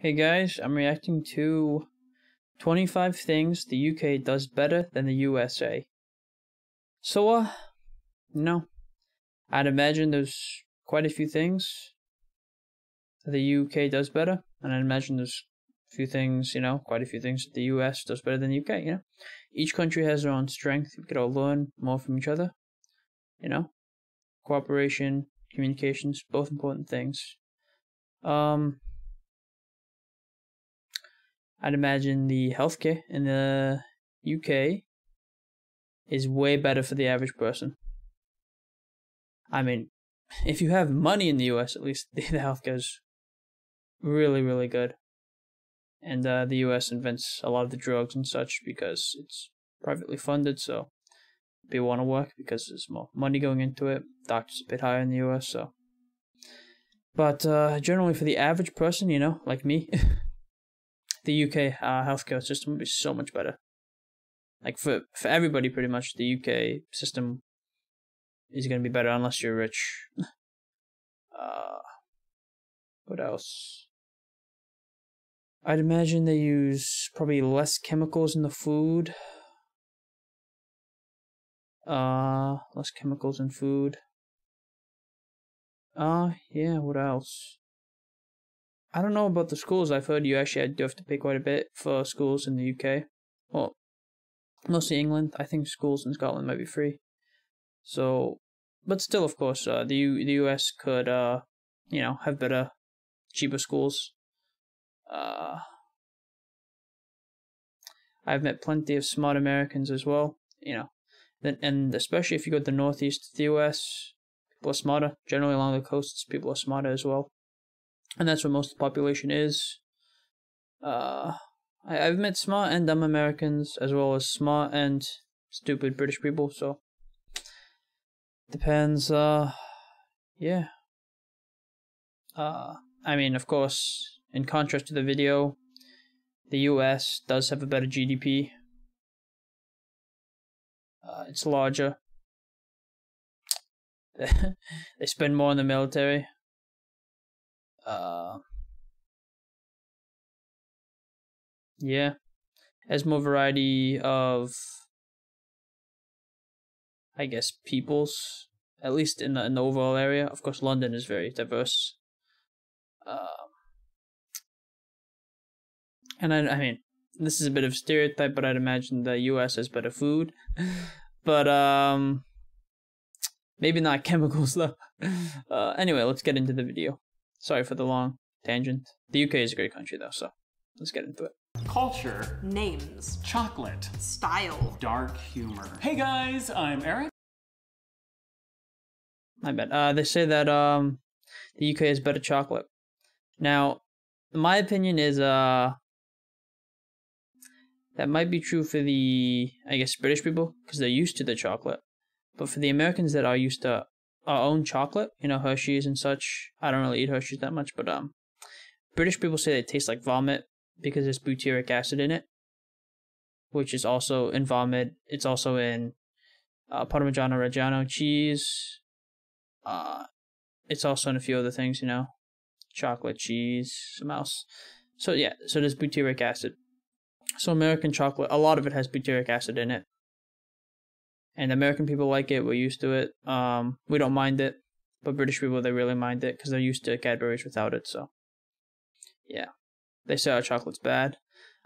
Hey guys, I'm reacting to 25 things the UK does better than the USA. So, I'd imagine there's quite a few things that the UK does better, and I'd imagine there's a few things, quite a few things that the US does better than the UK, Each country has their own strength. We could all learn more from each other, you know? Cooperation, communications, both important things. I'd imagine the healthcare in the UK is way better for the average person. I mean, if you have money in the US, at least the healthcare is really, really good. And the US invents a lot of the drugs and such because it's privately funded, so people want to work because there's more money going into it. Doctors are a bit higher in the US, so. But generally, for the average person, like me, the UK healthcare system would be so much better. Like for everybody, pretty much, the UK system is going to be better unless you're rich. What else? I'd imagine they use probably less chemicals in the food. Less chemicals in food. Yeah, what else? I don't know about the schools. I've heard you actually do have to pay quite a bit for schools in the UK. Well, mostly England. I think schools in Scotland might be free. So, but still, of course, the US could, have better, cheaper schools. I've met plenty of smart Americans as well, and especially if you go to the northeast of the US, people are smarter. Generally along the coasts, people are smarter as well. And that's where most of the population is. I've met smart and dumb Americans, as well as smart and stupid British people, so depends, yeah. I mean, of course, in contrast to the video, the US does have a better GDP. It's larger. They spend more on the military. Yeah. Has more variety of, I guess, peoples, at least in the overall area. Of course, London is very diverse. And I mean, this is a bit of a stereotype, but I'd imagine the US has better food. But, maybe not chemicals, though. Anyway, let's get into the video. Sorry for the long tangent. The UK is a great country, though, so let's get into it. Culture. Names. Chocolate. Style. Dark humor. Hey guys, I'm Eric. My bad. They say that the UK has better chocolate. Now, my opinion is that might be true for the, I guess, British people because they're used to the chocolate. But for the Americans that are used to our own chocolate, Hershey's and such, I don't really eat Hershey's that much, but British people say they taste like vomit because there's butyric acid in it, which is also in vomit. It's also in Parmigiano Reggiano cheese. It's also in a few other things, chocolate, cheese, some else. So yeah, so there's butyric acid. So American chocolate, a lot of it has butyric acid in it. And American people like it, we're used to it. We don't mind it, but British people, they really mind it because they're used to Cadbury's without it, so. Yeah. They say our chocolate's bad.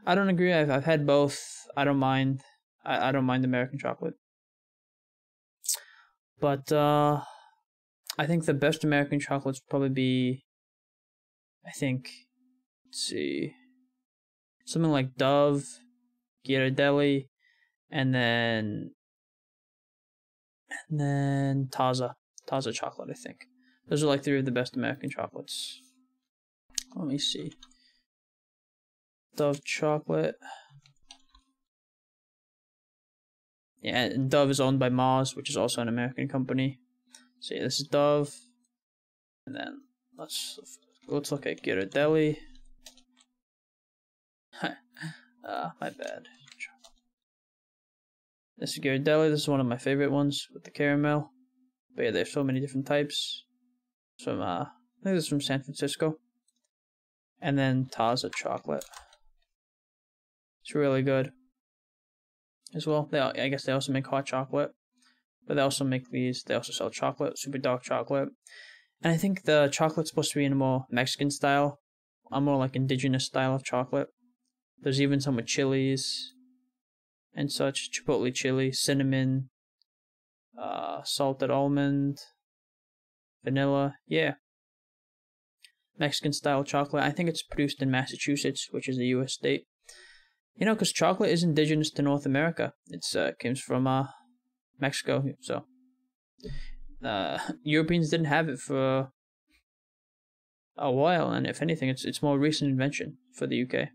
I don't agree. I've had both. I don't mind. I don't mind American chocolate. But I think the best American chocolates would probably be, let's see, something like Dove, Ghirardelli, and then Taza chocolate, I think. Those are like three of the best American chocolates. Let me see. Dove chocolate. Yeah, and Dove is owned by Mars, which is also an American company. So yeah, this is Dove. And then let's look at Ghirardelli. My bad. This is Ghirardelli. This is one of my favorite ones with the caramel. But yeah, there's so many different types. I think this is from San Francisco. And then Taza chocolate. It's really good as well. I guess they also make hot chocolate, but they also make these. They also sell chocolate, super dark chocolate. And I think the chocolate's supposed to be in a more Mexican style, a more like indigenous style of chocolate. There's even some with chilies and such, chipotle chili, cinnamon, salted almond, vanilla. Yeah. Mexican style chocolate. I think it's produced in Massachusetts, which is a U.S. state. You know, because chocolate is indigenous to North America. It's comes from Mexico, so Europeans didn't have it for a while, and if anything, it's more recent invention for the UK.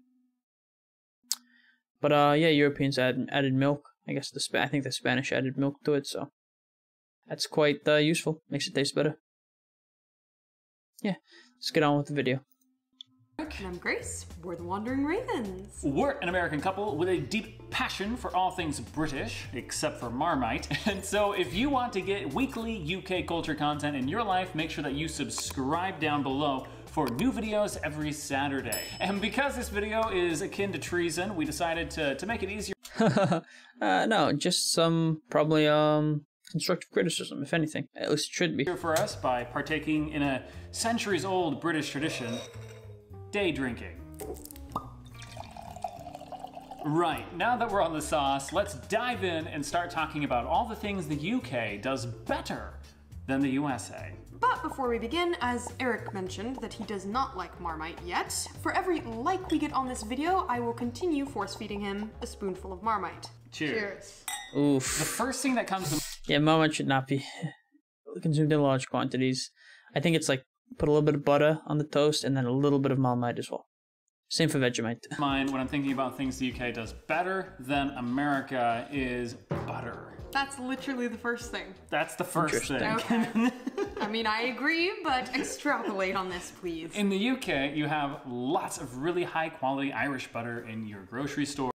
But yeah, Europeans added milk. I guess I think the Spanish added milk to it, so that's quite useful. Makes it taste better. Yeah, let's get on with the video. And I'm Grace. We're the Wandering Ravens. We're an American couple with a deep passion for all things British, except for Marmite. And so if you want to get weekly UK culture content in your life, make sure that you subscribe down below for new videos every Saturday. And because this video is akin to treason, we decided to make it easier. No, just some probably constructive criticism, if anything. At least it should be. For us by partaking in a centuries-old British tradition. Day drinking. Right, now that we're on the sauce, let's dive in and start talking about all the things the UK does better than the USA. But before we begin, as Eric mentioned that he does not like Marmite yet, for every like we get on this video, I will continue force-feeding him a spoonful of Marmite. Cheers. Oof. The first thing that comes to Yeah, Marmite should not be consumed in large quantities. I think it's like put a little bit of butter on the toast and then a little bit of Marmite as well. Same for Vegemite. mind when I'm thinking about things the UK does better than America is butter. That's literally the first thing. That's the first thing. Okay. I mean, I agree, but extrapolate on this, please. In the UK, you have lots of really high quality Irish butter in your grocery store.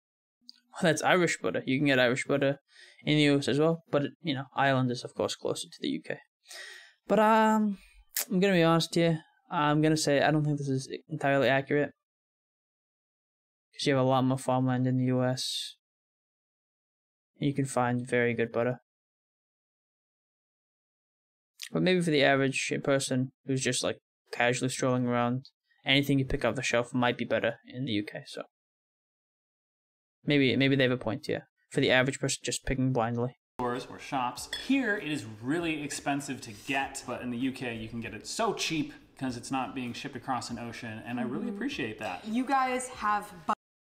Well, that's Irish butter. You can get Irish butter in the US as well, but you know, Ireland is of course closer to the UK. But I'm gonna be honest here. I'm gonna say I don't think this is entirely accurate. Because you have a lot more farmland in the US. And you can find very good butter. But maybe for the average person who's just like casually strolling around, anything you pick off the shelf might be better in the UK, so. Maybe they have a point here. For the average person just picking blindly. Stores or shops. Here it is really expensive to get, but in the UK you can get it so cheap because it's not being shipped across an ocean, and I really appreciate that. You guys have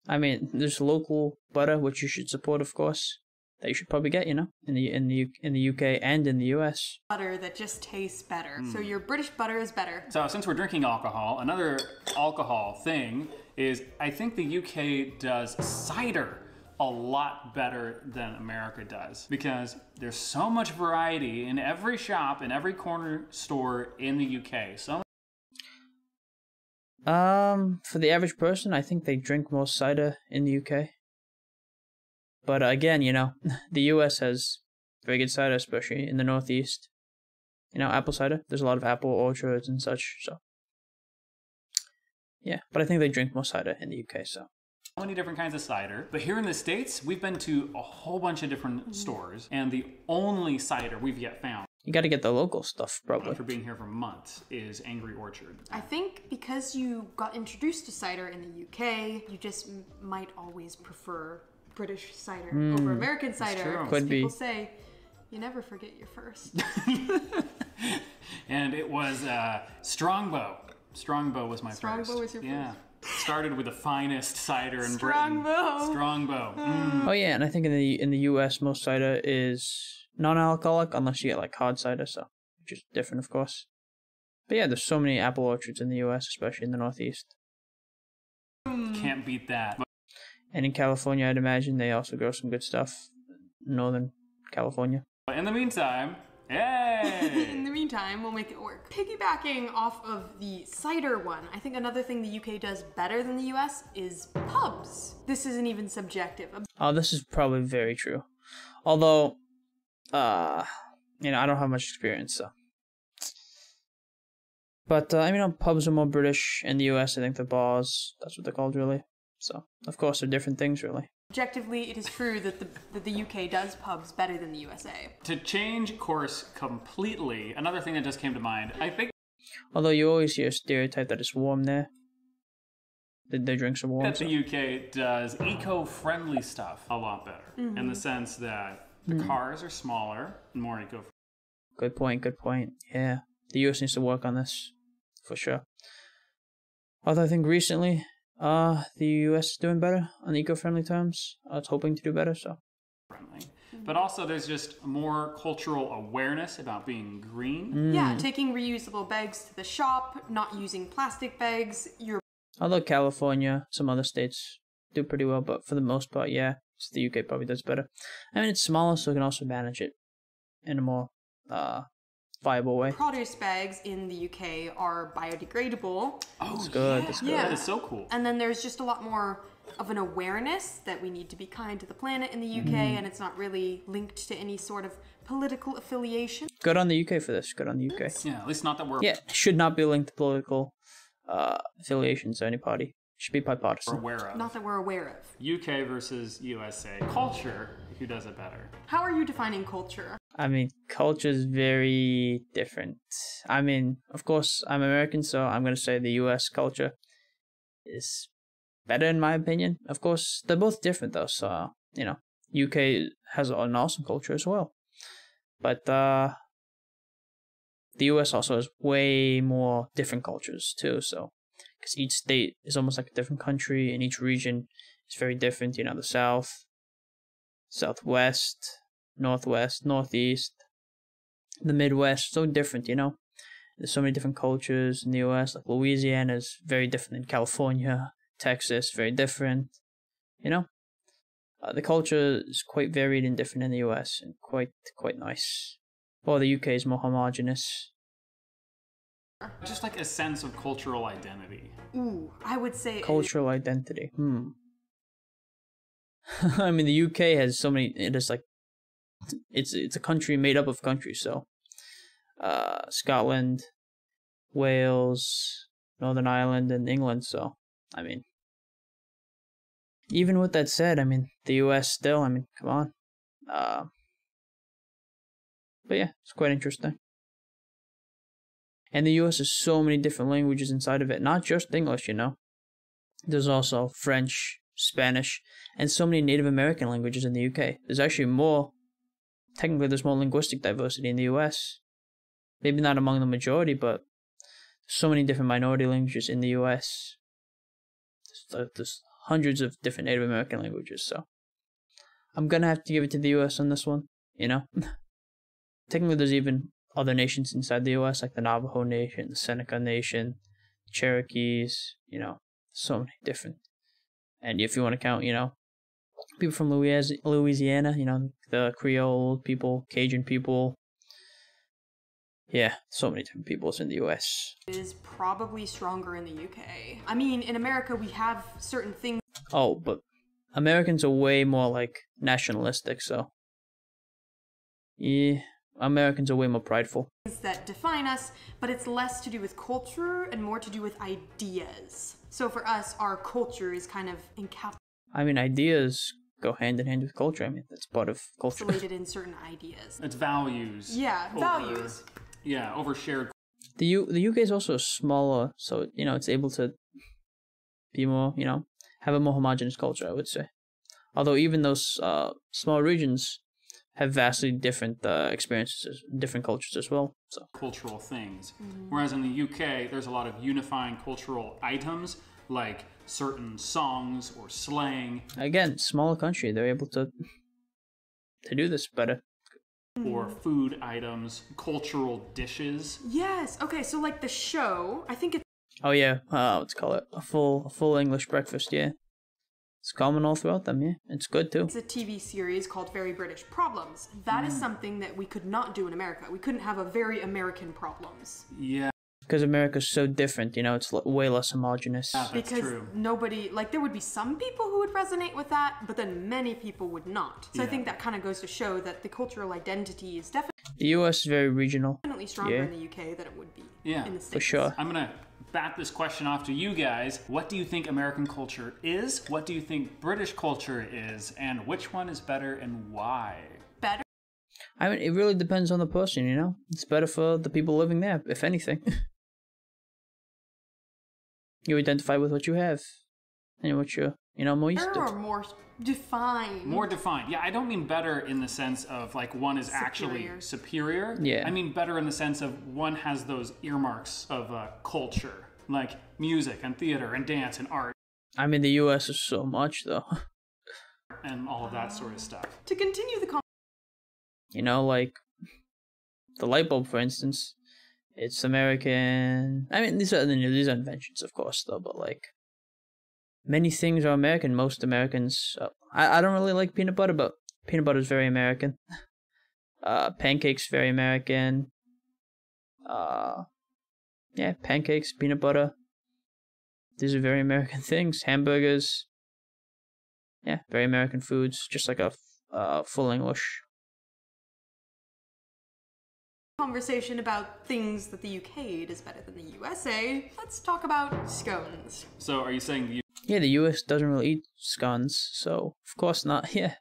I mean, there's local butter which you should support, of course, that you should probably get, you know, in the UK and in the US. butter that just tastes better. So your British butter is better. So since we're drinking alcohol, another alcohol thing is I think the UK does cider a lot better than America does because there's so much variety in every shop, in every corner store in the UK. So For the average person, I think they drink more cider in the UK. But again, you know, the US has very good cider, especially in the Northeast. You know, apple cider. There's a lot of apple orchards and such, so. Yeah, but I think they drink more cider in the UK, so. many different kinds of cider, but here in the States, we've been to a whole bunch of different stores, and the only cider we've yet found, You gotta get the local stuff, probably. after being here for months, is Angry Orchard. I think because you got introduced to cider in the UK, you just might always prefer British cider over American cider. true. 'Cause Could be. people say, you never forget your first. And it was Strongbow. Strongbow was my Strongbow first. was your Yeah. Started with the finest cider in Britain. Strongbow. Strongbow. Oh yeah, and I think in the US most cider is non-alcoholic unless you get like hard cider, so which is different, of course. But yeah, there's so many apple orchards in the US, especially in the Northeast. Can't beat that. And in California, I'd imagine they also grow some good stuff. Northern California. But in the meantime, yay! In the meantime, we'll make it work. Piggybacking off of the cider one, I think another thing the UK does better than the US is pubs. This isn't even subjective. Oh, this is probably very true. Although, you know, I don't have much experience, so. But I mean, pubs are more British. In the US, I think the bars, that's what they're called, really. So, of course, they're different things, really. Objectively, it is true that the UK does pubs better than the USA. To change course completely, another thing that just came to mind, I think Although you always hear a stereotype that it's warm there. Their drinks are warm. that the UK does eco-friendly stuff a lot better, in the sense that the cars are smaller and more eco-friendly. Good point. Yeah. The US needs to work on this, for sure. Although I think recently, the US is doing better on eco-friendly terms. I was hoping to do better, so. But also there's just more cultural awareness about being green. Yeah, taking reusable bags to the shop, not using plastic bags. Although California, some other states do pretty well, but for the most part, yeah, the UK probably does better. I mean, it's smaller, so we can also manage it in a more viable way. Produce bags in the UK are biodegradable. Oh, It's good. Yeah. It's good. Yeah. That is so cool. And then there's just a lot more of an awareness that we need to be kind to the planet in the UK, and it's not really linked to any sort of political affiliation. Good on the UK for this. Good on the UK. Yeah, at least not that we're Yeah, should not be linked to political affiliations to any party. Should be bipartisan. aware of. Not that we're aware of. UK versus USA. Culture, who does it better? How are you defining culture? I mean, culture is very different. I mean, of course, I'm American, so I'm going to say the US culture is better in my opinion. Of course, they're both different though, so, you know, UK has an awesome culture as well. But the US also has way more different cultures too, so, because each state is almost like a different country, and each region is very different. You know, the South, Southwest, Northwest, Northeast, the Midwest, so different, you know. There's so many different cultures in the US, like Louisiana is very different than California, Texas, very different, you know. The culture is quite varied and different in the US, and quite nice. While the UK is more homogenous. Just like a sense of cultural identity. Ooh, I would say Cultural identity. I mean, the UK has so many. It is like it's a country made up of countries. So, Scotland, Wales, Northern Ireland, and England. So, I mean, even with that said, I mean, the US still. I mean, come on. But yeah, it's quite interesting. And the US has so many different languages inside of it, not just English, you know. There's also French, Spanish, and so many Native American languages in the UK. There's actually more, technically there's more linguistic diversity in the US. Maybe not among the majority, but so many different minority languages in the US. There's hundreds of different Native American languages, so I'm gonna have to give it to the US on this one, you know. Technically there's even other nations inside the US, like the Navajo Nation, the Seneca Nation, Cherokees, you know, so many different. And if you want to count, you know, people from Louisiana, you know, the Creole people, Cajun people. Yeah, so many different peoples in the US. is probably stronger in the UK. I mean, in America we have certain things Oh, but Americans are way more, like, nationalistic, so. Yeah, Americans are way more prideful. that define us, but it's less to do with culture and more to do with ideas. So for us, our culture is kind of encapsulated I mean, ideas go hand in hand with culture. I mean, that's part of culture. in certain ideas. It's values. Yeah, over- values. Yeah, over shared. The UK is also smaller, so, you know, it's able to be more, you know, have a more homogeneous culture, I would say. Although even those small regions have vastly different experiences, different cultures as well. So cultural things. Whereas in the UK, there's a lot of unifying cultural items like certain songs or slang again, smaller country, they're able to do this better. or food items, cultural dishes. Yes. Okay. So like the show, I think it's Oh yeah, let's call it a full English breakfast. Yeah, it's common all throughout them. Yeah, it's good too. a TV series called Very British Problems. That is something that we could not do in America. We couldn't have a Very American Problems. Yeah. because America's so different, you know, it's way less homogenous. Yeah, that's Because true. nobody, like, there would be some people who would resonate with that, but then many people would not. So I Yeah. think that kind of goes to show that the cultural identity is The US is very regional. definitely stronger Yeah. in the UK than it would be Yeah, in the States. For sure. I'm gonna bat this question off to you guys. What do you think American culture is? What do you think British culture is? And which one is better and why? Better? I mean, it really depends on the person, you know? It's better for the people living there, if anything. You identify with what you have. And what you're, you know, more used Better to. or more defined? More defined. Yeah, I don't mean better in the sense of like one is actually superior. Yeah. I mean better in the sense of one has those earmarks of culture, like music and theater and dance and art I mean, the US is so much, though. and all of that sort of stuff. To continue the You know, like, the light bulb, for instance. It's American. I mean, these are inventions, of course, though, but, like, many things are American. Most Americans... I don't really like peanut butter, but peanut butter is very American. Pancakes, very American. Yeah, pancakes, peanut butter. These are very American things. Hamburgers. Yeah, very American foods. Just like a full English. conversation about things that the UK does better than the USA, let's talk about scones. So are you saying the Yeah, the US doesn't really eat scones, so of course not, yeah.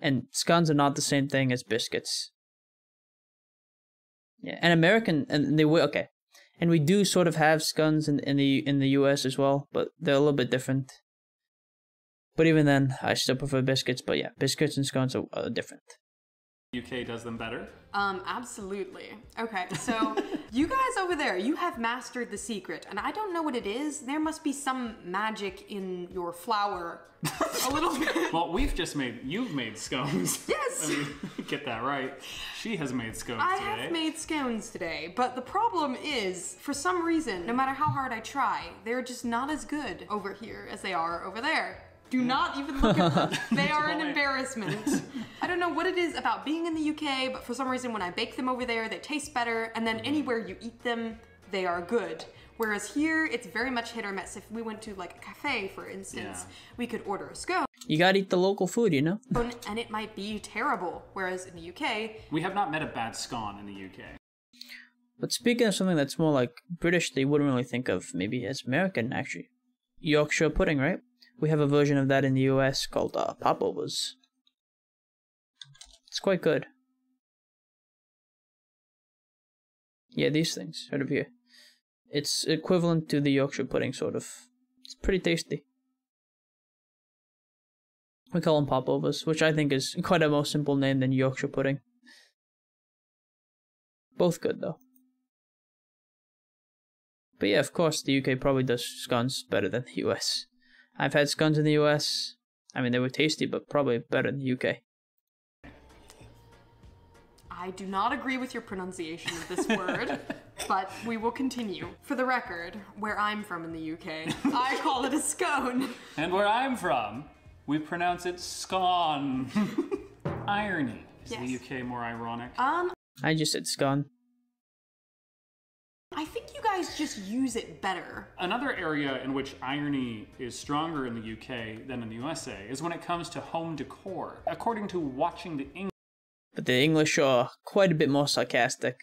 And scones are not the same thing as biscuits. Yeah, and American, and they will, okay. And we do sort of have scones in the US as well, but they're a little bit different. But even then, I still prefer biscuits, but yeah, biscuits and scones are different. UK does them better? Absolutely. Okay, so you guys over there, you have mastered the secret, and I don't know what it is. There must be some magic in your flour. A little bit. Well, you've made scones. Yes! I mean, get that right. She has made scones I today. have made scones today, but the problem is, for some reason, no matter how hard I try, they're just not as good over here as they are over there. Do not even look at them. They are an embarrassment. I don't know what it is about being in the UK, but for some reason when I bake them over there, they taste better, and then anywhere you eat them, they are good. Whereas here, it's very much hit or miss. If we went to like a cafe, for instance, we could order a scone, You gotta eat the local food, you know? and it might be terrible. Whereas in the UK, We have not met a bad scone in the UK. But speaking of something that's more like British, they wouldn't really think of maybe as American, actually. Yorkshire pudding, right? We have a version of that in the US called popovers. It's quite good. Yeah, these things right over here. It's equivalent to the Yorkshire pudding, sort of. It's pretty tasty. We call them popovers, which I think is quite a more simple name than Yorkshire pudding. Both good, though. But yeah, of course, the UK probably does scones better than the US. I've had scones in the US. I mean, they were tasty, but probably better in the UK. I do not agree with your pronunciation of this word, but we will continue. For the record, where I'm from in the UK, I call it a scone. And where I'm from, we pronounce it scone. Irony. Is Yes. the UK more ironic? I just said scone. I think you guys just use it better. Another area in which irony is stronger in the UK than in the USA is when it comes to home decor. According to Watching the But the English are quite a bit more sarcastic.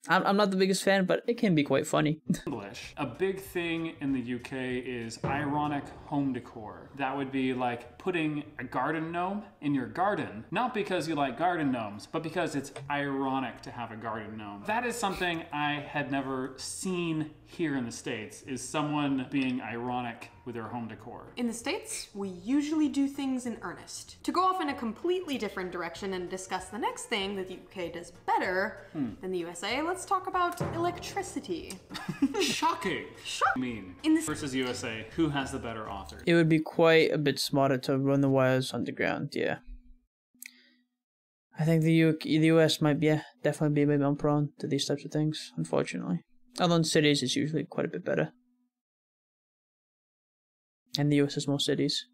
I'm not the biggest fan, but it can be quite funny. English, a big thing in the UK is ironic home decor. That would be like putting a garden gnome in your garden, not because you like garden gnomes, but because it's ironic to have a garden gnome. That is something I had never seen here in the States, is someone being ironic with their home decor. In the States, we usually do things in earnest. To go off in a completely different direction and discuss the next thing that the UK does better than the USA, let's talk about electricity. Shocking! I mean, In the- versus USA, who has the better author? It would be quite a bit smarter to run the wires underground, yeah. I think the US might be, definitely be a bit more prone to these types of things, unfortunately. Although in cities, it's usually quite a bit better. And the US has more cities.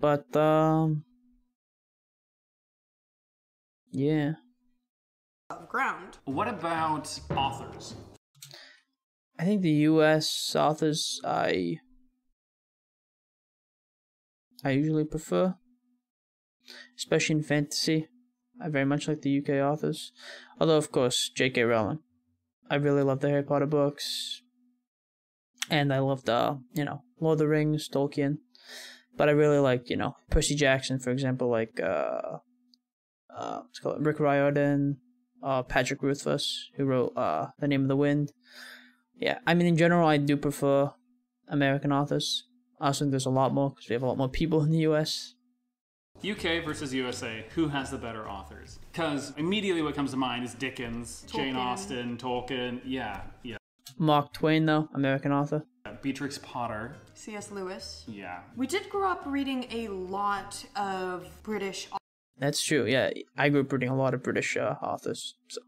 But, yeah. above ground. What about authors? I think the US authors I usually prefer, especially in fantasy. I very much like the UK authors. Although, of course, J.K. Rowling. I really love the Harry Potter books. And I loved, Lord of the Rings, Tolkien. But I really like, Percy Jackson, for example, like, Rick Riordan, Patrick Rothfuss, who wrote, The Name of the Wind. Yeah, I mean, in general, I do prefer American authors. I also think there's a lot more, because we have a lot more people in the US. UK versus USA, who has the better authors? Because immediately what comes to mind is Dickens, Jane Austen, Tolkien, yeah. Mark Twain, though, American author. Beatrix Potter. C.S. Lewis. Yeah. We did grow up reading a lot of British. That's true, yeah. I grew up reading a lot of British authors. So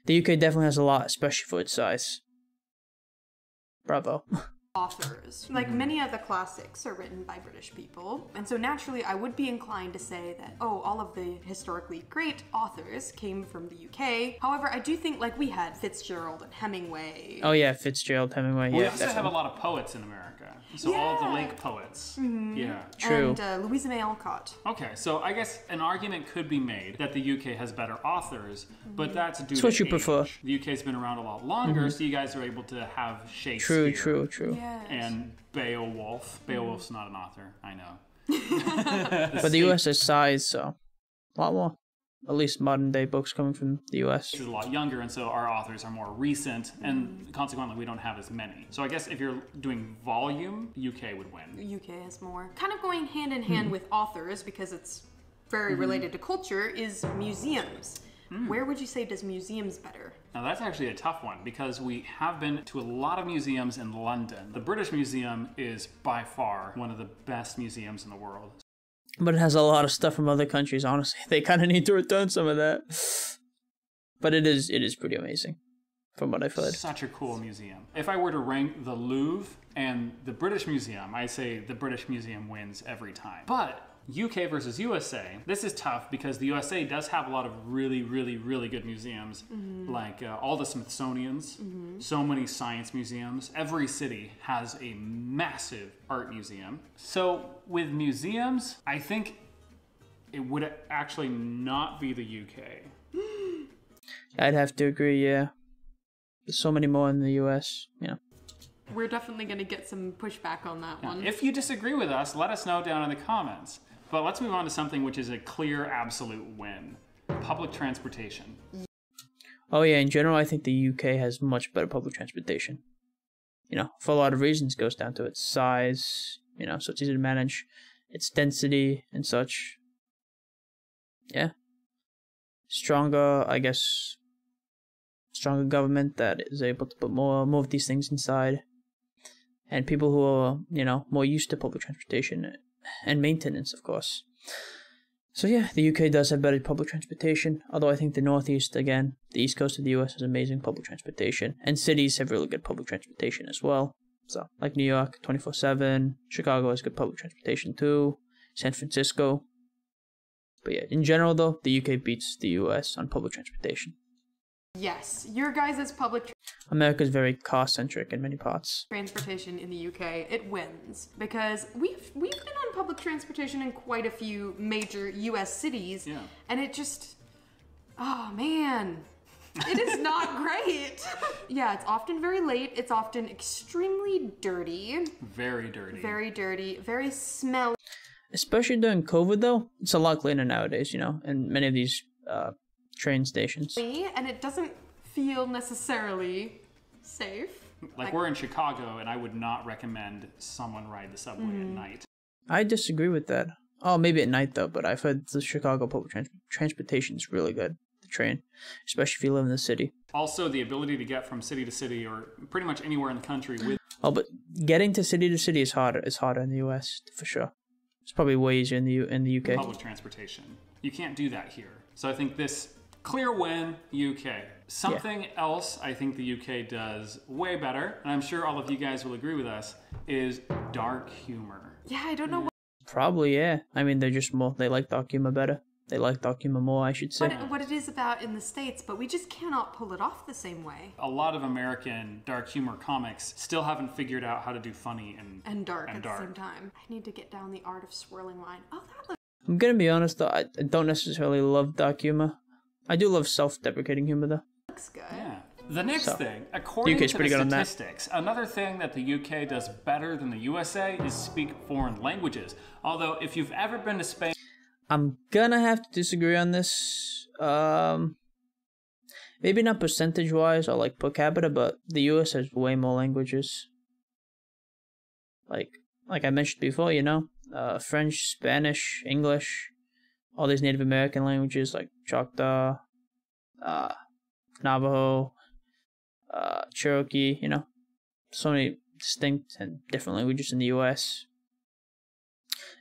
the UK definitely has a lot, especially for its size. Bravo. Authors. Like many of the classics are written by British people. And so naturally I would be inclined to say that, all of the historically great authors came from the UK. However, I do think like we had Fitzgerald and Hemingway. Oh yeah, Fitzgerald, Hemingway, We yeah. also have a lot of poets in America. So all of the lake poets. Yeah. True. And Louisa May Alcott. Okay, so I guess an argument could be made that the UK has better authors, but that's due to what you age. prefer. The UK's been around a lot longer, so you guys are able to have Shakespeare. True. Yes. And Beowulf. Beowulf's not an author, I know. But the US has size, so a lot more. At least modern day books coming from the US. Is a lot younger, and so our authors are more recent, and consequently we don't have as many. So I guess if you're doing volume, UK would win. UK has more. Kind of going hand in hand with authors, because it's very related to culture, is museums. Where would you say does museums better? Now that's actually a tough one, because we have been to a lot of museums in London. The British Museum is by far one of the best museums in the world. But it has a lot of stuff from other countries, honestly. They kind of need to return some of that. But it is pretty amazing, from what I've heard. Such a cool museum. If I were to rank the Louvre and the British Museum, I'd say the British Museum wins every time. But UK versus USA, this is tough because the USA does have a lot of really, really, really good museums, like all the Smithsonian's, so many science museums. Every city has a massive art museum. So with museums, I think it would actually not be the UK. I'd have to agree, yeah. There's so many more in the US, We're definitely going to get some pushback on that one. If you disagree with us, let us know down in the comments. But let's move on to something which is a clear, absolute win. Public transportation. Oh yeah, in general, I think the UK has much better public transportation. For a lot of reasons, it goes down to its size, so it's easy to manage, its density and such. Yeah. Stronger government that is able to put more of these things inside. And people who are, more used to public transportation and maintenance, of course. So yeah, the UK does have better public transportation, although I think the Northeast, again, the East Coast of the US has amazing public transportation, and cities have really good public transportation as well. So, like New York, 24/7, Chicago has good public transportation too, San Francisco. But yeah, in general though, the UK beats the US on public transportation. Yes, your guys' public America's very cost-centric in many parts. transportation in the UK, it wins. Because we've been on public transportation in quite a few major US cities, and it just, oh man, it is not great. Yeah, it's often very late, it's often extremely dirty. Very dirty. Very dirty, very smelly. Especially during COVID though, it's a lot cleaner nowadays, in many of these train stations. And it doesn't feel necessarily safe. Like we're in Chicago, and I would not recommend someone ride the subway at night. I disagree with that. Oh, maybe at night though, but I've heard the Chicago public transportation is really good. The train, especially if you live in the city. Also, the ability to get from city to city, or pretty much anywhere in the country with... Oh, but getting to city is harder. It's harder in the US, for sure. It's probably way easier in the UK. Public transportation. You can't do that here. So I think this... Clear win, UK. Something else I think the UK does way better, and I'm sure all of you guys will agree with us, is dark humor. Yeah, I don't know what. Probably, yeah. I mean, they're just more, they like dark humor better. they like dark humor more, I should say. What it is about in the States, but we just cannot pull it off the same way. A lot of American dark humor comics still haven't figured out how to do funny And dark at the same time. I need to get down the art of swirling line. Oh, that looks... I'm gonna be honest though, I don't necessarily love dark humor. I do love self-deprecating humor though. looks good. Yeah. The next thing, according to pretty the good on that. statistics, another thing that the UK does better than the USA is speak foreign languages. Although, if you've ever been to Spain... I'm gonna have to disagree on this. Maybe not percentage-wise or like per capita, but the US has way more languages. Like I mentioned before, you know, French, Spanish, English, all these Native American languages like Choctaw, Navajo, Cherokee, you know, so many distinct and different languages in the US.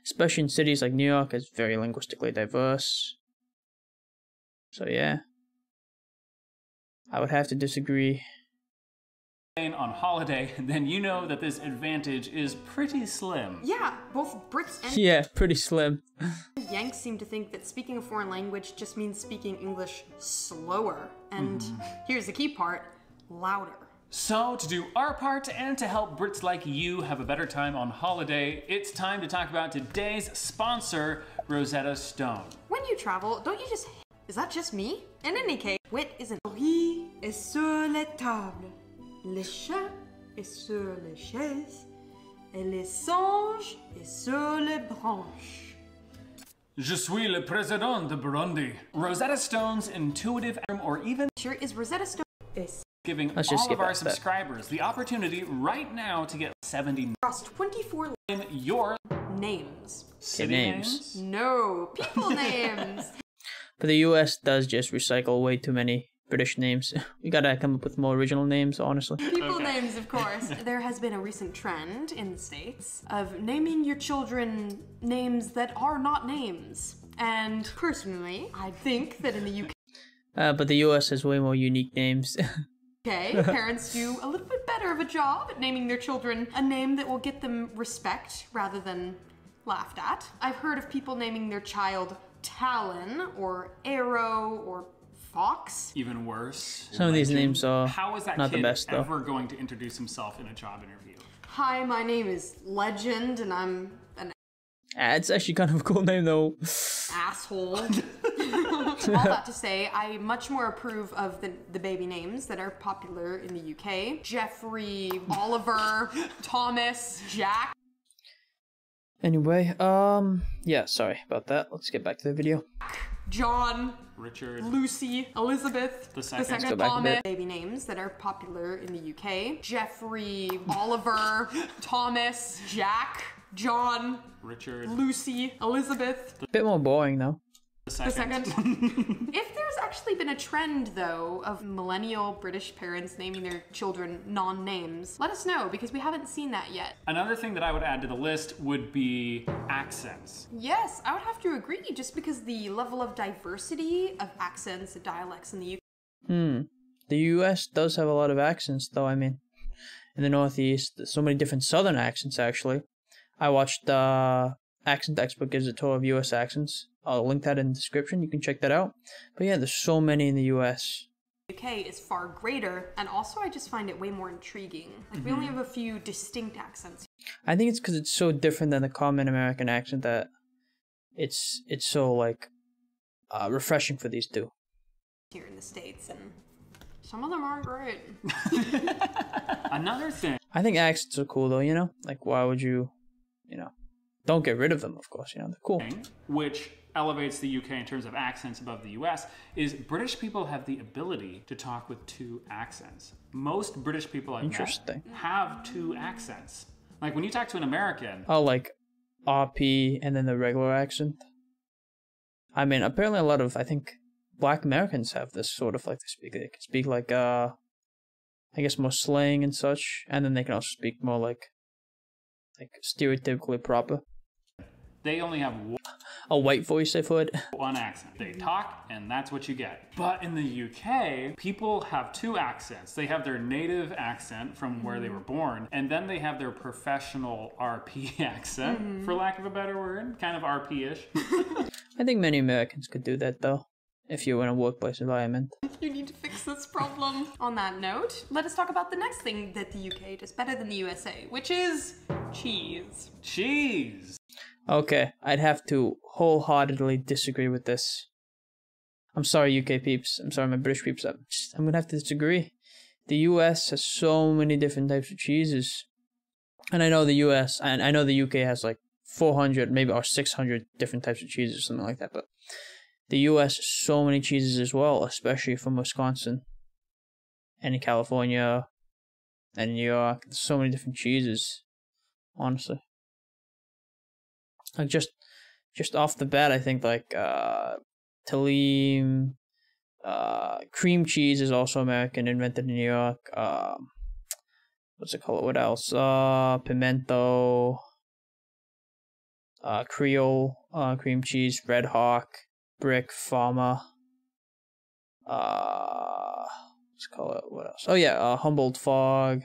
Especially in cities like New York, it's very linguistically diverse. So yeah, I would have to disagree. On holiday, then you know that this advantage is pretty slim. Yeah, both Brits and Yeah, pretty slim. Yanks seem to think that speaking a foreign language just means speaking English slower. And here's the key part, louder. So, to do our part and to help Brits like you have a better time on holiday, it's time to talk about today's sponsor, Rosetta Stone. When you travel, don't you just... Is that just me? In any case, wit isn't... Riz est sur la table. Le chat est sur les chaises. Et les singes est sur les branches. Je suis le président de Burundi. Rosetta Stone's intuitive or even Sure is Rosetta Stone is giving Let's just all of skip our past that. subscribers the opportunity right now to get 70 across 24 in your names. city names. No, people names. But the US does just recycle way too many British names. We gotta come up with more original names, honestly. People names, of course. There has been a recent trend in the States of naming your children names that are not names. And personally, I think that in the But the US has way more unique names. UK, parents do a little bit better of a job at naming their children a name that will get them respect rather than laughed at. I've heard of people naming their child Talon or Arrow or Fox. Even worse. Some of these names are How is that not kid the best, though. ever going to introduce himself in a job interview? Hi, my name is Legend and I'm an It's actually kind of a cool name, though. asshole. All that to say, I much more approve of the baby names that are popular in the UK. Jeffrey, Oliver, Thomas, Jack. Anyway, yeah, sorry about that. Let's get back to the video. John, Richard. Lucy, Elizabeth, The second. Let's go back a Thomas. bit. Baby names that are popular in the UK. Jeffrey, Oliver, Thomas, Jack, John, Richard. Lucy, Elizabeth. A bit more boring, though. The second. If there's actually been a trend, though, of millennial British parents naming their children non-names, let us know, because we haven't seen that yet. Another thing that I would add to the list would be accents. Yes, I would have to agree, just because the level of diversity of accents and dialects in the UK. The US does have a lot of accents, though. I mean, in the Northeast, there's so many different Southern accents, actually. I watched Accent Textbook gives a tour of US accents. I'll link that in the description. You can check that out. But yeah, there's so many in the US. UK is far greater, and also I just find it way more intriguing. Like, we only have a few distinct accents I think it's because it's so different than the common American accent that it's so, like, refreshing for these two. here in the States, and some of them aren't great. Another thing I think accents are cool, though, you know? Like, why would you, don't get rid of them, of course, they're cool. which elevates the UK in terms of accents above the US is British people have the ability to talk with two accents. Most British people I've met Interesting. have two accents. Like when you talk to an American, Oh, like, RP and then the regular accent. I mean, apparently a lot of, I think, Black Americans have this sort of, like, they can speak like, I guess more slang and such, and then they can also speak more like stereotypically proper. they only have one. a white voice I've heard. One accent. They talk, and that's what you get. But in the UK, people have two accents. They have their native accent from where they were born, and then they have their professional RP accent, for lack of a better word. Kind of RP-ish. I think many Americans could do that, though, if you're in a workplace environment. You need to fix this problem. On that note, let us talk about the next thing that the UK does better than the USA, which is cheese. Cheese! Okay, I'd have to wholeheartedly disagree with this. I'm sorry, UK peeps. I'm sorry, my British peeps. I'm gonna have to disagree. The US has so many different types of cheeses. And I know the US, and I know the UK has like 400, maybe, or 600 different types of cheeses or something like that, but the US has so many cheeses as well, especially from Wisconsin and in California and New York. There's so many different cheeses, honestly. Like just off the bat, I think like Talim, cream cheese is also American, invented in New York. What's it called? What else? Pimento, Creole, cream cheese, Red Hawk, Brick, Farmer. Let's call it. What else? Oh yeah, Humboldt Fog.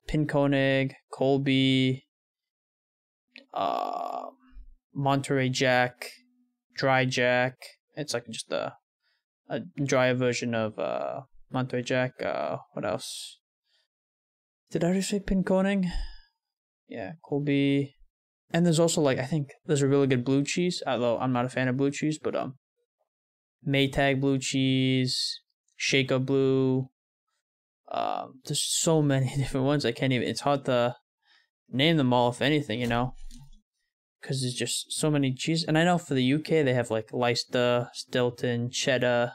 Pinconeg, Colby, Monterey Jack, Dry Jack. It's like just a drier version of Monterey Jack. What else? Did I already say Pinconeg? Yeah, Colby. And there's also like, I think there's a really good blue cheese, although I'm not a fan of blue cheese, but Maytag blue cheese, Shaker blue. There's so many different ones. I can't even, it's hard to name them all, if anything, you know, because there's just so many cheese. And I know for the UK they have like Leicester, Stilton, Cheddar,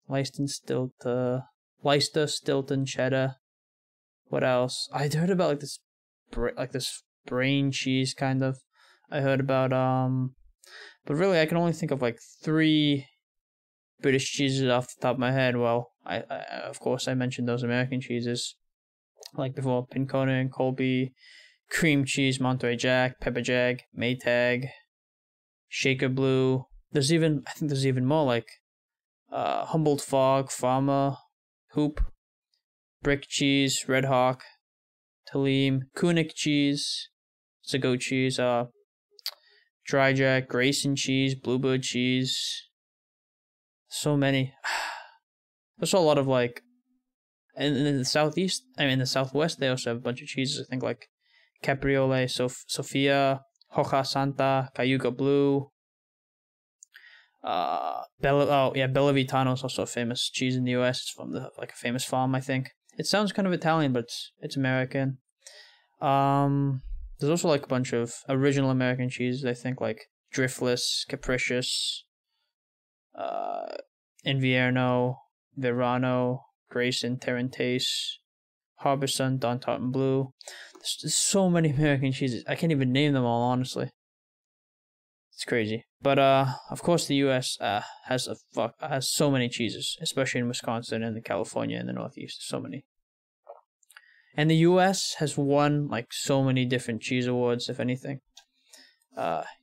Leicester, Stilton, Cheddar. What else? I heard about like this brain cheese kind of. I heard about but really I can only think of like 3 British cheeses off the top of my head. Well, I of course I mentioned those American cheeses like before: Pinconeg, Colby, cream cheese, Monterey Jack, Pepper Jack, Maytag, Shaker Blue. I think there's even more like Humboldt Fog, Farmer, Hoop, Brick cheese, Red Hawk, Talim, Kunik cheese, it's a goat cheese, Dry Jack, Grayson cheese, Bluebird cheese. So many. There's a lot of like, and in the southeast, in the southwest, they also have a bunch of cheeses. I think like Capriole, Sofia, Hoja Santa, Cayuga Blue. Bella Vitano is also a famous cheese in the U.S. It's from a famous farm, I think. It sounds kind of Italian, but it's American. There's also like a bunch of original American cheeses, I think, like Driftless, Capricious, Invierno, Verano, Grayson, Terrantace, Harbison, Don Tartan Blue. There's so many American cheeses. I can't even name them all, honestly. It's crazy. But of course the US has so many cheeses, especially in Wisconsin and in California and the Northeast. So many. And the US has won like so many different cheese awards, if anything.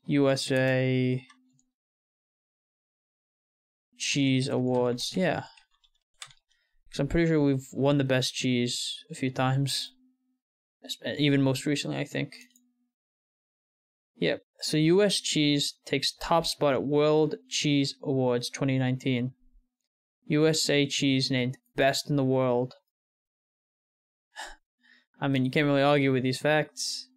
USA Cheese Awards, yeah. Because I'm pretty sure we've won the best cheese a few times. Even most recently, I think. Yep. So US cheese takes top spot at World Cheese Awards 2019. USA cheese named best in the world. I mean, you can't really argue with these facts.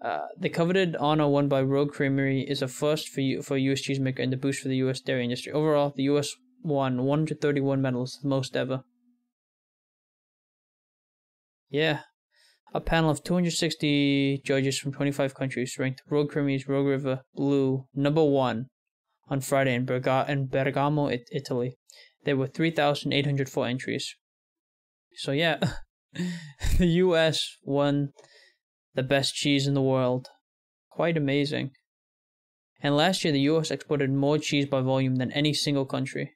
The coveted honor won by Rogue Creamery is a first for a US cheesemaker and a boost for the US dairy industry. Overall, the US won 131 medals, the most ever. Yeah. A panel of 260 judges from 25 countries ranked Rogue Creamery's Rogue River Blue #1 on Friday in Bergamo, Italy. There were 3,804 entries. So yeah, the US won the best cheese in the world. Quite amazing. And last year, the US exported more cheese by volume than any single country.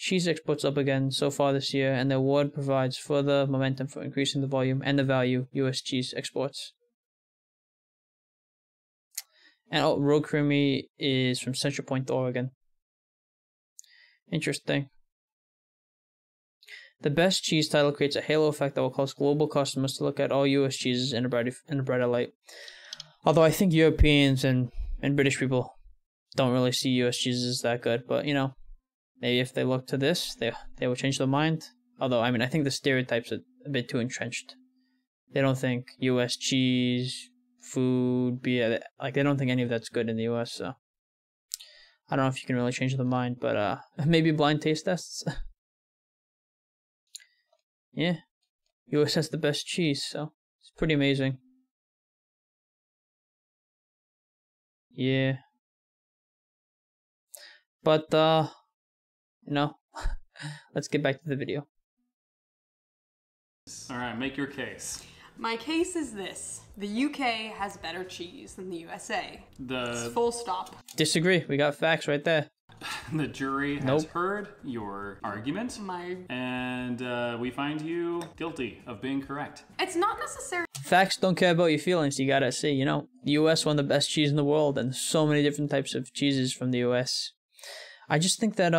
cheese exports up again so far this year, and the award provides further momentum for increasing the volume and the value U.S. cheese exports. And Road Creamery is from Central Point, Oregon. Interesting. The best cheese title creates a halo effect that will cause global customers to look at all U.S. cheeses in a brighter light. Although I think Europeans and British people don't really see U.S. cheeses as that good, but you know, maybe if they look to this, they will change their mind. Although, I mean, I think the stereotypes are a bit too entrenched. They don't think U.S. cheese, food, beer, like they don't think any of that's good in the U.S., so I don't know if you can really change their mind, but maybe blind taste tests. Yeah, U.S. has the best cheese, so it's pretty amazing. Yeah. But, you know, let's get back to the video. Alright, make your case. My case is this. The UK has better cheese than the USA. It's full stop. Disagree. We got facts right there. The jury has heard your argument, and we find you guilty of being correct. It's not necessary. Facts don't care about your feelings. You gotta see, you know, the US won the best cheese in the world, and so many different types of cheeses from the US. I just think that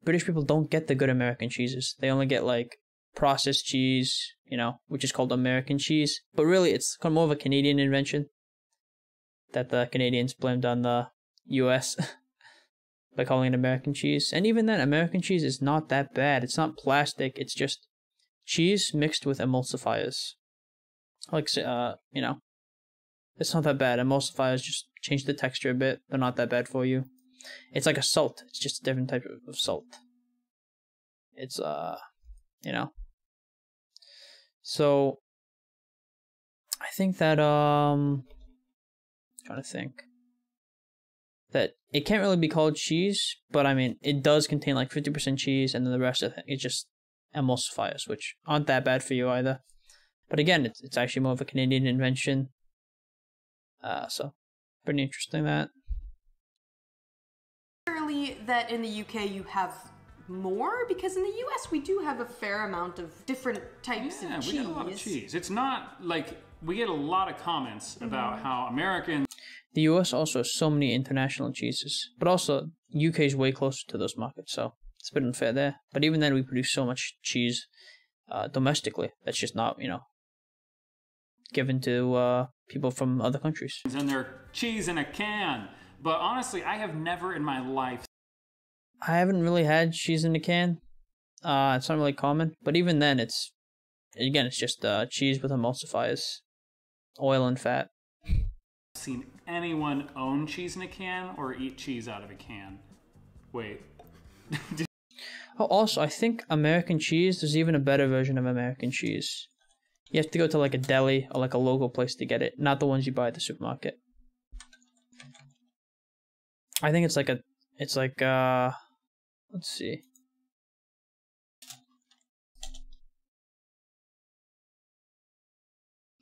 British people don't get the good American cheeses. They only get like processed cheese, you know, which is called American cheese. But really, it's kind of more of a Canadian invention that the Canadians blamed on the US. By calling it American cheese. And even then, American cheese is not that bad. It's not plastic. It's just cheese mixed with emulsifiers. Like, you know, it's not that bad. Emulsifiers just change the texture a bit. They're not that bad for you. It's like a salt. It's just a different type of salt. It's, you know. So, I think that, trying to think. That it can't really be called cheese, but I mean, it does contain like 50% cheese, and then the rest of it, it's just emulsifiers, which aren't that bad for you either. But again, it's actually more of a Canadian invention. So, pretty interesting that. Necessarily that in the UK you have more, because in the US we do have a fair amount of different types of cheese. Yeah, we get a lot of cheese. It's not like, we get a lot of comments about how Americans... The US also has so many international cheeses, but also UK is way closer to those markets, so it's a bit unfair there. But even then, we produce so much cheese domestically that's just not, you know, given to people from other countries. And they're cheese in a can, but honestly, I have never in my life. I haven't really had cheese in a can. It's not really common, but even then, it's just cheese with emulsifiers, oil and fat. Seen anyone own cheese in a can or eat cheese out of a can? Wait. Oh, also, I think American cheese, there's even a better version of American cheese. You have to go to like a deli or like a local place to get it, not the ones you buy at the supermarket. I think it's like let's see.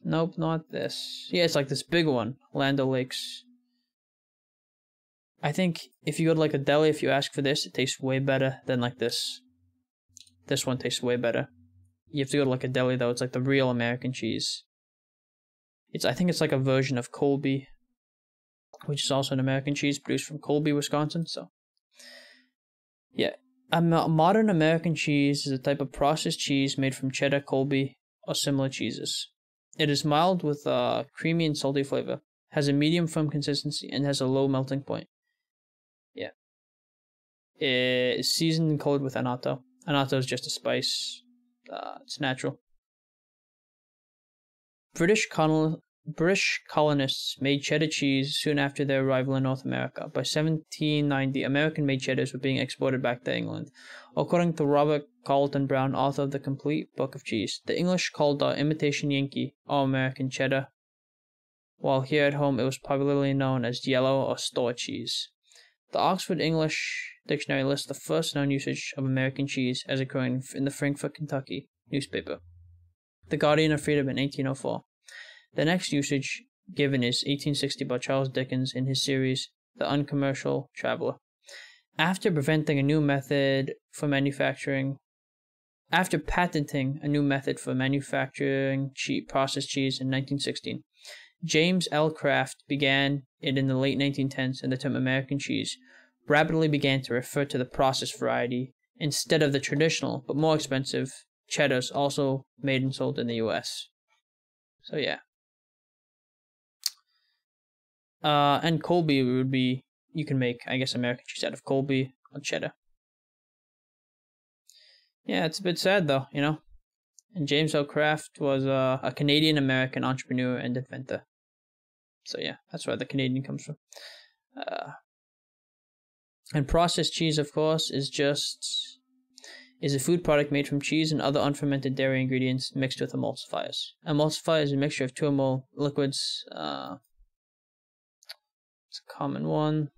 Nope, not this. Yeah, it's like this big one, Land O'Lakes. I think if you go to like a deli, if you ask for this, it tastes way better than like this. This one tastes way better. You have to go to like a deli though, it's like the real American cheese. I think it's like a version of Colby, which is also an American cheese produced from Colby, Wisconsin, so. Yeah, a modern American cheese is a type of processed cheese made from cheddar, Colby, or similar cheeses. It is mild with a creamy and salty flavor, has a medium firm consistency, and has a low melting point. Yeah. It is seasoned and colored with annatto. Annatto is just a spice. It's natural. British colonists made cheddar cheese soon after their arrival in North America. By 1790, American-made cheddars were being exported back to England. According to Robert Carlton Brown, author of The Complete Book of Cheese, the English called imitation Yankee or American cheddar, while here at home it was popularly known as yellow or store cheese. The Oxford English Dictionary lists the first known usage of American cheese as occurring in the Frankfort, Kentucky newspaper, The Guardian of Freedom, in 1804. The next usage given is 1860 by Charles Dickens in his series The Uncommercial Traveller. After patenting a new method for manufacturing processed cheese in 1916, James L. Kraft began it in the late 1910s, and the term American cheese rapidly began to refer to the processed variety instead of the traditional but more expensive cheddars also made and sold in the US. So yeah. And Colby would be, you can make, I guess, American cheese out of Colby or cheddar. Yeah, it's a bit sad though, you know. And James L. Kraft was a Canadian-American entrepreneur and inventor. So yeah, that's where the Canadian comes from. And processed cheese, of course, is a food product made from cheese and other unfermented dairy ingredients mixed with emulsifiers. Emulsifier is a mixture of two or more liquids. It's a common one.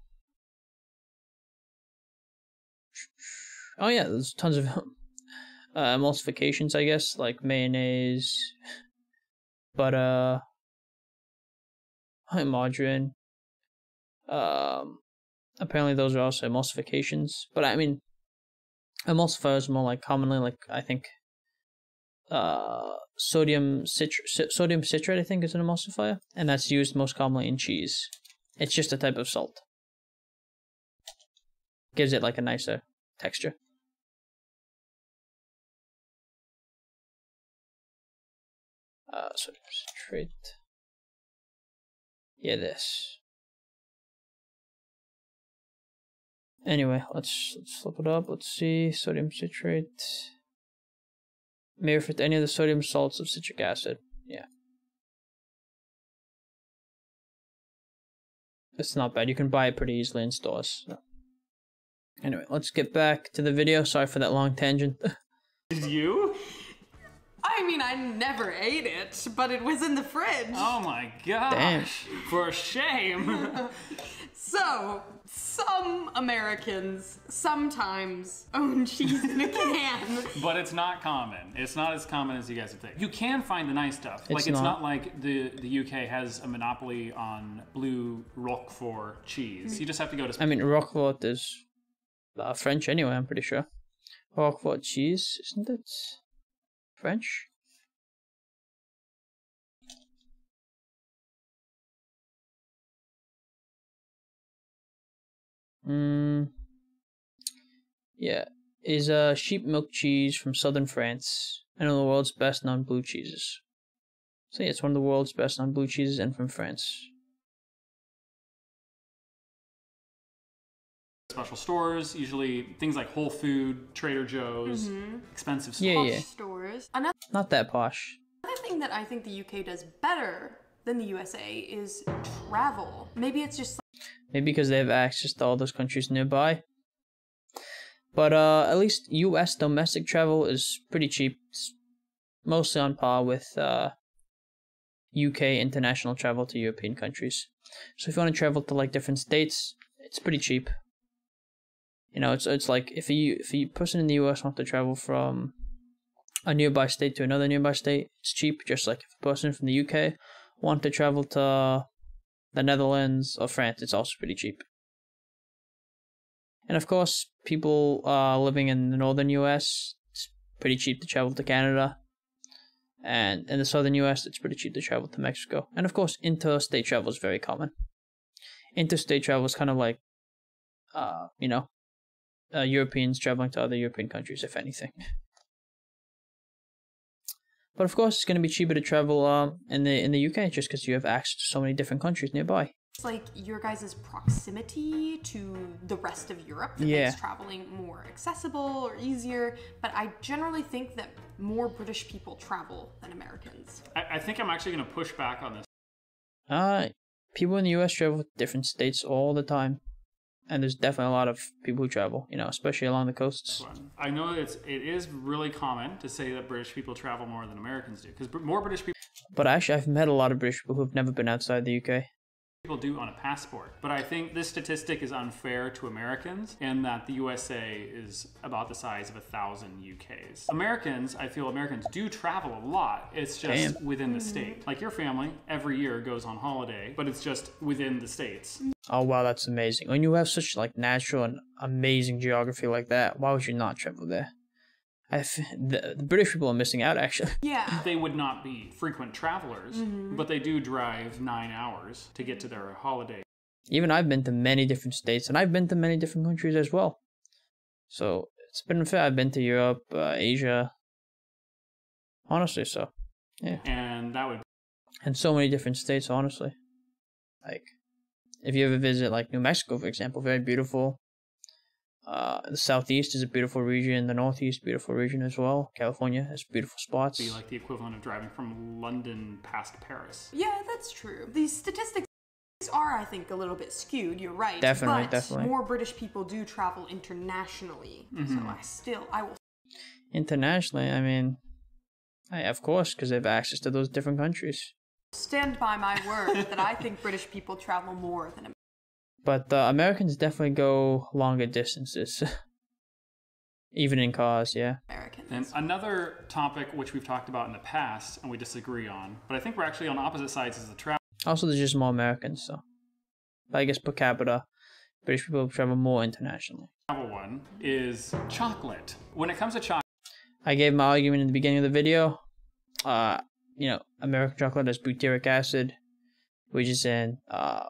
Oh yeah, there's tons of emulsifications, I guess, like mayonnaise, butter, margarine. Apparently those are also emulsifications, but I mean, emulsifiers are more like commonly, like, I think, sodium citrate, I think, is an emulsifier, and that's used most commonly in cheese. It's just a type of salt. Gives it like a nicer texture. Sodium citrate. Yeah, this. Anyway, let's look it up. Let's see. Sodium citrate. May refer to any of the sodium salts of citric acid. Yeah. It's not bad. You can buy it pretty easily in stores. So. Anyway, let's get back to the video. Sorry for that long tangent. Did you? I mean, I never ate it, but it was in the fridge. Oh my gosh. Damn. For shame. So, some Americans sometimes own cheese in a can. But it's not common. It's not as common as you guys would think. You can find the nice stuff. It's not like the UK has a monopoly on blue Roquefort cheese. You just have to go to... I mean, Roquefort is French anyway, I'm pretty sure. Roquefort cheese, isn't it? French? Yeah, is sheep milk cheese from southern France, and one of the world's best known blue cheeses. So yeah, it's one of the world's best known blue cheeses, and from France. Special stores, usually things like Whole Food, Trader Joe's, expensive stuff. Yeah. Stores. Not that posh. Another thing that I think the UK does better than the USA is travel. Maybe it's just... Maybe because they have access to all those countries nearby. But at least US domestic travel is pretty cheap. It's mostly on par with UK international travel to European countries. So if you want to travel to like different states, it's pretty cheap. You know, it's like if a person in the US wants to travel from a nearby state to another nearby state, it's cheap. Just like if a person from the UK wants to travel to the Netherlands or France, it's also pretty cheap. And of course, people living in the northern US, it's pretty cheap to travel to Canada. And in the southern US, it's pretty cheap to travel to Mexico. And of course, interstate travel is very common. Interstate travel is kind of like, Europeans traveling to other European countries, if anything. But of course, it's going to be cheaper to travel in the UK just because you have access to so many different countries nearby. It's like your guys' proximity to the rest of Europe that makes traveling more accessible or easier. But I generally think that more British people travel than Americans. I think I'm actually going to push back on this. People in the US travel to different states all the time. And there's definitely a lot of people who travel, you know, especially along the coasts. I know it is really common to say that British people travel more than Americans do, because more British people... But actually, I've met a lot of British people who've never been outside the UK. People do on a passport. But I think this statistic is unfair to Americans, in that the USA is about the size of 1,000 UKs. I feel Americans do travel a lot. It's just within the state. Like your family, every year goes on holiday, but it's just within the states. Oh wow, that's amazing. When you have such like natural and amazing geography like that, why would you not travel there? The British people are missing out actually. Yeah. They would not be frequent travelers, but they do drive 9 hours to get to their holiday. Even I've been to many different states, and I've been to many different countries as well. So it's been fair. I've been to Europe, Asia. Honestly, so yeah. And that would And so many different states, honestly. Like, if you ever visit like New Mexico, for example, very beautiful. The southeast is a beautiful region. The northeast, beautiful region as well. California has beautiful spots. be like the equivalent of driving from London past Paris. Yeah, that's true. These statistics are, I think, a little bit skewed. You're right. Definitely, but definitely. more British people do travel internationally. So I will. Internationally, I mean, of course, because they have access to those different countries. Stand by my word that I think British people travel more than But Americans definitely go longer distances. Even in cars, yeah. Americans. And another topic which we've talked about in the past and we disagree on, but I think we're actually on opposite sides is the travel Also, there's just more Americans, so. But I guess per capita, British people travel more internationally. one is chocolate. When it comes to chocolate, I gave my argument in the beginning of the video. You know, American chocolate has butyric acid, which is in Parmigiano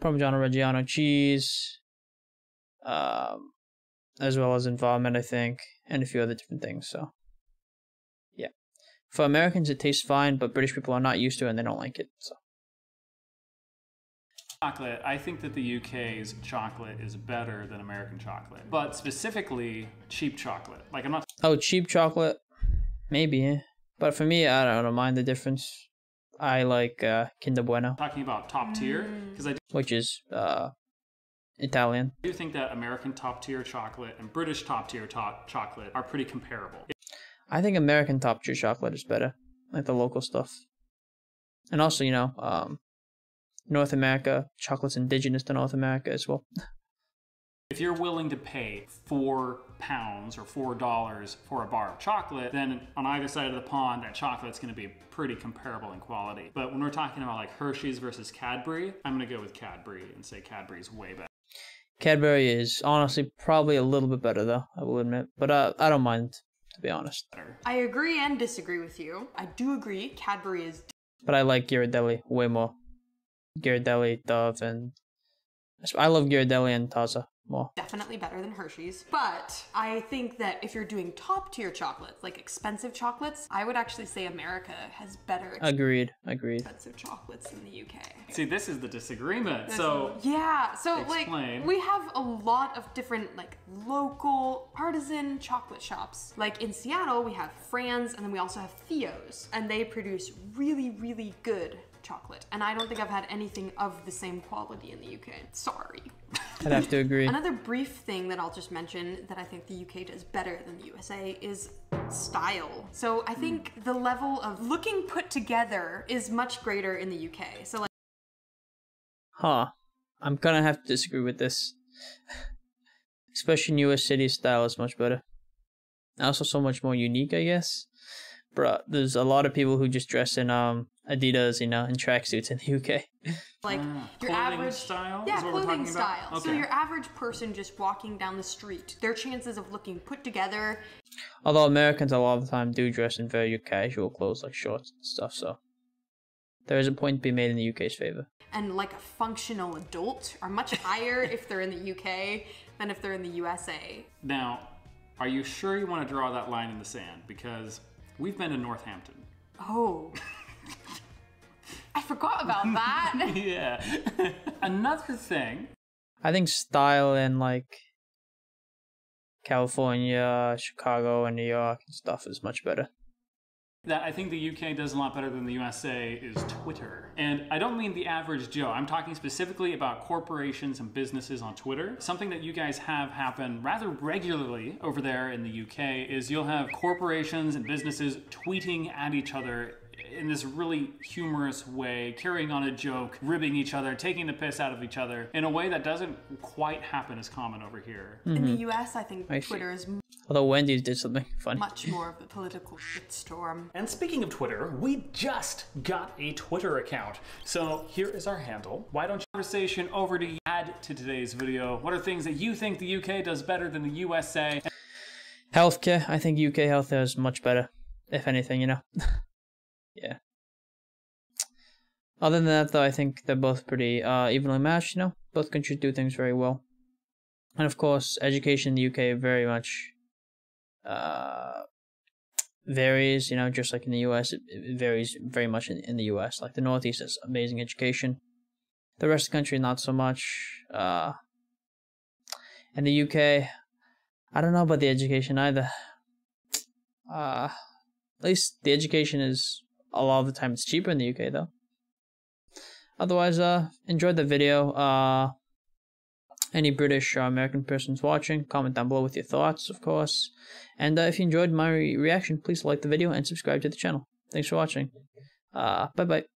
Reggiano cheese, as well as in vomit, I think, and a few other different things. So, yeah, for Americans it tastes fine, but British people are not used to it and they don't like it. So, chocolate, I think that the UK's chocolate is better than American chocolate, but specifically cheap chocolate. Like I'm not cheap chocolate, maybe, yeah. But for me, I don't mind the difference. I like Kinder Bueno, talking about top tier because I which is Italian. do think that American top tier chocolate and British top tier chocolate are pretty comparable. I think American top tier chocolate is better, like the local stuff. And also, you know, North America, chocolate's indigenous to North America as well. If you're willing to pay £4 or $4 for a bar of chocolate, then on either side of the pond, that chocolate's going to be pretty comparable in quality. But when we're talking about like Hershey's versus Cadbury, I'm going to go with Cadbury and say Cadbury's way better. Cadbury is honestly probably a little bit better though, I will admit. But I don't mind, to be honest. I agree and disagree with you. I do agree Cadbury is But I like Ghirardelli way more. Ghirardelli, Dove, and I love Ghirardelli and Taza more. definitely better than Hershey's. But I think that if you're doing top tier chocolates, like expensive chocolates, I would actually say America has better Agreed. expensive chocolates than the UK. See, this is the disagreement. So Yeah, so Explain. like we have a lot of different like local artisan chocolate shops. Like in Seattle, we have Fran's and then we also have Theo's, and they produce really, really good chocolate. And I don't think I've had anything of the same quality in the UK. Sorry. I'd have to agree. Another brief thing that I'll just mention that I think the UK does better than the USA is style. So I think the level of looking put together is much greater in the UK. So like I'm gonna have to disagree with this. Especially in US City, style is much better. Also so much more unique, I guess. Bruh, there's a lot of people who just dress in Adidas, you know, in tracksuits in the UK. like your clothing average style yeah, is what we're clothing talking about? style. So Okay. your average person just walking down the street, their chances of looking put together. Although Americans a lot of the time do dress in very casual clothes like shorts and stuff, so there is a point to be made in the UK's favor. And like a functional adult are much higher if they're in the UK than if they're in the USA. Now, are you sure you want to draw that line in the sand? Because we've been to Northampton. Oh. I forgot about that. Yeah. Another thing. I think style in like California, Chicago, and New York and stuff is much better. That I think the UK does a lot better than the USA is Twitter. And I don't mean the average Joe. I'm talking specifically about corporations and businesses on Twitter. Something that you guys have happen rather regularly over there in the UK is you'll have corporations and businesses tweeting at each other in this really humorous way, carrying on a joke, ribbing each other, taking the piss out of each other in a way that doesn't quite happen as common over here. In the US, I think Twitter is Although Wendy's did something funny. much more of a political shitstorm. And speaking of Twitter, we just got a Twitter account. So here is our handle. Why don't you conversation over to add to today's video? What are things that you think the UK does better than the USA? Healthcare. I think UK healthcare is much better, if anything, you know. Yeah. Other than that, though, I think they're both pretty evenly matched, you know. Both countries do things very well. And of course, education in the UK very much varies, you know, just like in the US, it varies very much in the US. Like the Northeast has amazing education. The rest of the country, not so much. In the UK, I don't know about the education either. At least the education is, a lot of the time, it's cheaper in the UK, though. Otherwise, enjoyed the video. Any British or American persons watching, comment down below with your thoughts, of course. And if you enjoyed my reaction, please like the video and subscribe to the channel. Thanks for watching. Bye-bye.